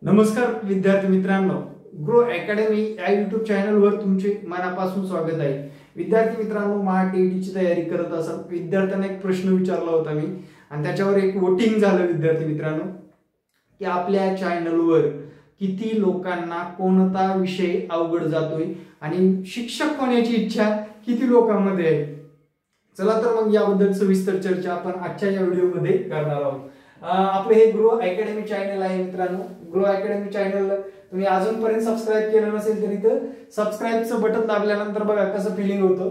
नमस्कार विद्यार्थी मित्रांनो, ग्रो अकॅडमी या युट्यूब चॅनलवर तुमचे मनापासून स्वागत आहे। विद्यार्थी मित्रांनो, टीईटीची तयारी करत असाल विद्यार्थ्यांना एक प्रश्न विचारला होता मी आणि त्याच्यावर एक वोटिंग झालं विद्यार्थी मित्रांनो की आपल्या चॅनलवर किती लोकांना कोणता विषय अवघड जातोय आणि शिक्षक होण्याची इच्छा किती लोकांमध्ये आहे। चला तर मग याबद्दल सविस्तर चर्चा आपण आजच्या या व्हिडिओमध्ये करणार आहोत। आपले हे ग्रो अकॅडमी चॅनल आहे मित्रांनो। ग्रो अकॅडमी चॅनल तुम्ही अजूनपर्यंत सबस्क्राइब केलं नसेल तर इथं सबस्क्राइबचं बटन दाबल्यानंतर बघा कसं फिलिंग होतं।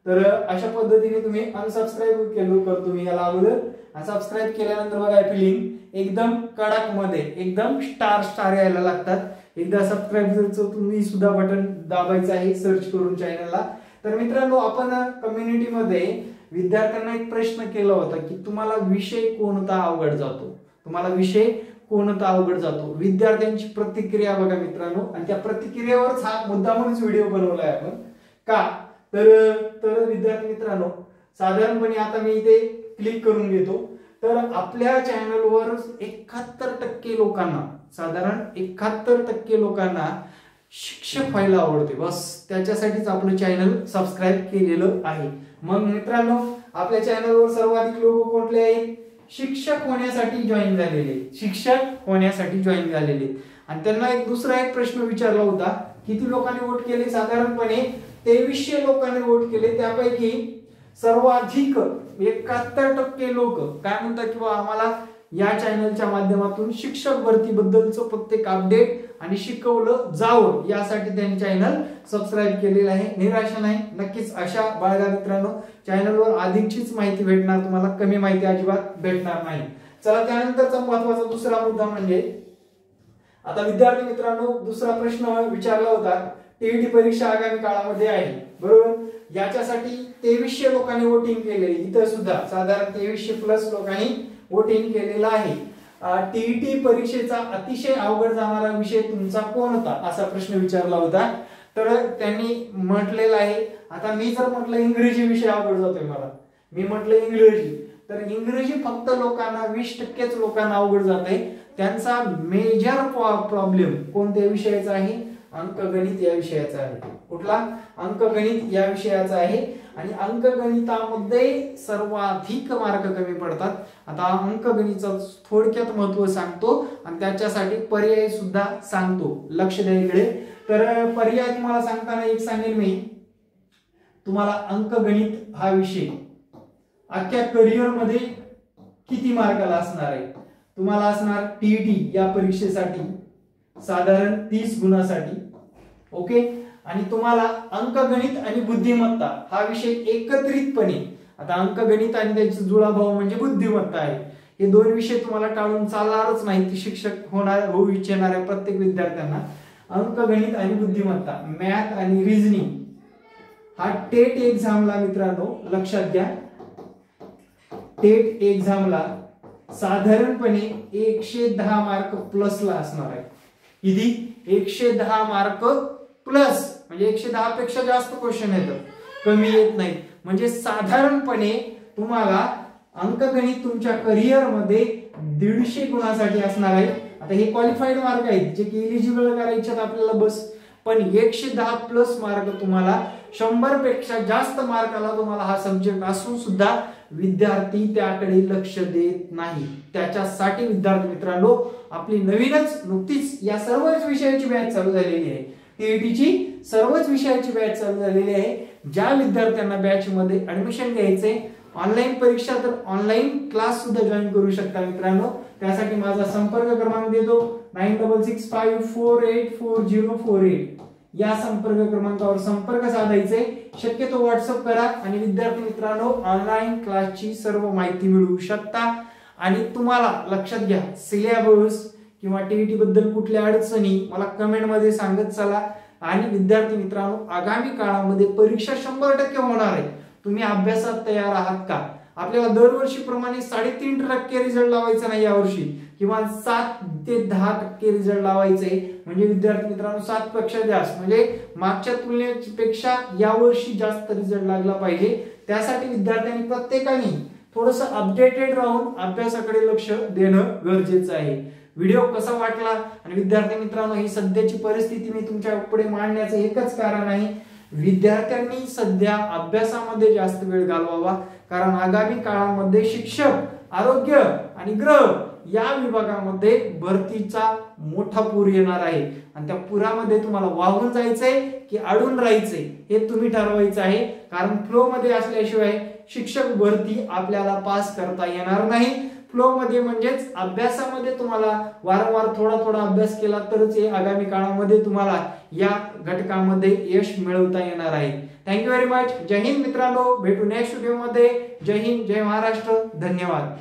तर अशा पद्धतीने तुम्ही अनसबस्क्राइब करतो मी याला अगोदर, आणि सबस्क्राइब केल्यानंतर बघा फिलिंग एकदम कडक मध्ये एकदम स्टार यायला लागतात। एकदा सबस्क्राइबचं तुम्ही सुद्धा बटन दाबायचं आहे सर्च करून चॅनलला। तर मित्रांनो, आपण कम्युनिटीमध्ये विद्यार्थ्यांना एक प्रश्न केला होता की तुम्हाला विषय कोणता अवघड जातो, तुम्हाला विषय कोणता अवघड जातो। विद्यार्थ्यांची प्रतिक्रिया बघा मित्रांनो, आणि त्या प्रतिक्रियेवरच हा मुद्दामच व्हिडिओ बनवलाय आपण। का तर विद्यार्थी मित्रांनो, साधारणपणे आता मी इथे क्लिक करून घेतो तर आपल्या चॅनलवर 71% लोकांना, साधारण 71% लोकांना शिक्षक व्हायला आवडते। बस त्याच्यासाठीच आपलं चॅनल सबस्क्राइब केलेलं आहे। मग मित्रांनो, आपल्या चॅनलवर सर्वाधिक लोक कोणते आहेत? शिक्षक होण्यासाठी जॉईन झालेले, शिक्षक होण्यासाठी जॉईन झालेले। आणि त्यांना दुसरा एक प्रश्न विचारला होता, किती लोकांनी वोट केले? साधारणपणे 2300 लोकांनी वोट केले। त्यापैकी सर्वाधिक 71% लोक काय म्हणतात की आम्हाला या चॅनलच्या माध्यमातून शिक्षक भरती बद्दलचं प्रत्येक अपडेट आणि शिकवलं जावं यासाठी त्यांनी चॅनल सबस्क्राइब केलेलं आहे। निराशा नाही, नक्कीच अशा बाळगा मित्रांनो, चॅनलवर अधिकचीच माहिती भेटणार तुम्हाला, कमी माहिती अजिबात भेटणार नाही। चला, त्यानंतरचा महत्त्वाचा दुसरा मुद्दा म्हणजे आता विद्यार्थी मित्रांनो, दुसरा प्रश्न विचारला होता, टीईटी परीक्षा आगामी काळामध्ये आहे, बरोबर? याच्यासाठी 2300 लोकांनी वोटिंग केले। इथं सुद्धा साधारण 2300+ लोकांनी वोटिंग केलेलं आहे। टीईटी परीक्षेचा अतिशय अवघड जाणारा विषय तुमचा कोणता, असा प्रश्न विचारला होता। तर त्यांनी म्हटलेलं आहे, आता मी जर म्हटलं इंग्रजी विषय अवघड जातोय मला, मी म्हटलं इंग्रजी, तर इंग्रजी फक्त लोकांना 20%च लोकांना अवघड जाते। त्यांचा मेजर प्रॉब्लेम कोणत्या विषयाचा आहे? अंकगणित या विषयाचा आहे। कुठला? अंकगणित या विषयाचा आहे। आणि अंकगणितामध्ये सर्वाधिक मार्क कमी पडतात। आता अंकगणिताचं थोडक्यात महत्त्व सांगतो आणि त्याच्यासाठी पर्याय सुद्धा सांगतो, लक्ष द्या इकडे। तर पर्याय तुम्हाला सांगताना एक सांगेल मी, तुम्हाला अंकगणित हा विषय अख्ख्या करिअर मध्ये किती मार्काला असणार आहे? तुम्हाला असणार टीईटी या परीक्षेसाठी साधारण 30 गुणासाठी, ओके। आणि तुम्हाला अंकगणित आणि बुद्धिमत्ता हा विषय एकत्रितपणे, आता अंकगणित आणि त्याचा जुळाभाव म्हणजे बुद्धिमत्ता आहे, हे दोन विषय तुम्हाला टाळून चालणारच नाही। शिक्षक होऊ इच्छिणाऱ्या प्रत्येक विद्यार्थ्यांना अंकगणित आणि बुद्धिमत्ता, मॅथ आणि रिझनिंग हा टेट एक्झामला मित्रांनो लक्षात घ्या, टेट एक्झामला साधारणपणे 110 मार्क प्लसला असणार आहे। किती? 110 मार्क प्लस, म्हणजे 110 पेक्षा जास्त क्वेश्चन येतात, कमी येत नाहीत। म्हणजे साधारणपणे तुम्हाला अंकगणित तुमच्या करिअर मध्ये 150 गुणासाठी असणार आहे। आता हे क्वालिफाईड मार्क आहेत, जे की एलिजिबल करायचे आपल्याला बस, पण 110+ मार्क तुम्हाला 100 पेक्षा जास्त मार्काला तुम्हाला हा सब्जेक्ट असून सुद्धा विद्यार्थी त्याकडे लक्ष देत नाही। त्याच्यासाठी विद्यार्थी मित्रांनो, आपली नवीनच नुकतीच या सर्वच विषयाची बॅच चालू झालेली आहे। टीईटीची सर्वच विषयाची बॅच चालू झालेली आहे। ज्या विद्यार्थ्यांना बॅच मध्ये ऍडमिशन घ्यायचंय, ऑनलाईन परीक्षा तर ऑनलाईन क्लास सुद्धा जॉईन करू शकता मित्रांनो। त्यासाठी माझा संपर्क क्रमांक देतो, 9665484048 या संपर्क क्रमांकावर संपर्क साधायचे। शक्यतो व्हॉट्सअप करा आणि विद्यार्थी मित्रांनो, ऑनलाईन क्लासची सर्व माहिती मिळवू शकता। आणि तुम्हाला लक्षात घ्या, सिलेबस किंवा टीईटी बद्दल कुठल्या अडचणी मला कमेंट मध्ये सांगत चला। आणि विद्यार्थी मित्रांनो, आगामी काळामध्ये परीक्षा 100% होणार आहे। तुम्ही अभ्यासात तयार आहात का? आपल्याला दरवर्षीप्रमाणे 3.5% रिझल्ट लावायचा नाही यावर्षी, किंवा 7 ते 10% रिझल्ट लावायचे। म्हणजे विद्यार्थी मित्रांनो, 7 पेक्षा जास्त, म्हणजे मागच्या तुलनेपेक्षा यावर्षी जास्त रिझल्ट लागला पाहिजे। त्यासाठी विद्यार्थ्यांनी प्रत्येकाने थोडंसं अपडेटेड राहून अभ्यासाकडे लक्ष देणं गरजेचं आहे। व्हिडिओ कसा वाटला आणि विद्यार्थी मित्रांनो, ही सध्याची परिस्थिती मी तुमच्या पुढे मांडण्याचं एकच कारण आहे, विद्यार्थ्यांनी सध्या अभ्यासामध्ये जास्त वेळ घालवावा, कारण आगामी काळामध्ये शिक्षक, आरोग्य आणि गृह या विभागामध्ये भरतीचा मोठा पूर येणार आहे आणि त्या पुरामध्ये तुम्हाला वाहून जायचंय की अडून राहायचंय हे तुम्ही ठरवायचं आहे, कारण फ्लो मध्ये असल्याशिवाय शिक्षक भरती आपल्याला पास करता येणार नाही। फ्लो मध्ये म्हणजेच अभ्यासामध्ये तुम्हाला वारंवार थोडा थोडा अभ्यास केला तरच आगामी काळामध्ये तुम्हाला या घटकामध्ये यश मिळवता येणार आहे। Thank you very much. जय हिंद मित्रांनो, भेटू नेक्स्ट व्हिडिओ मध्ये। जय हिंद, जय महाराष्ट्र, धन्यवाद।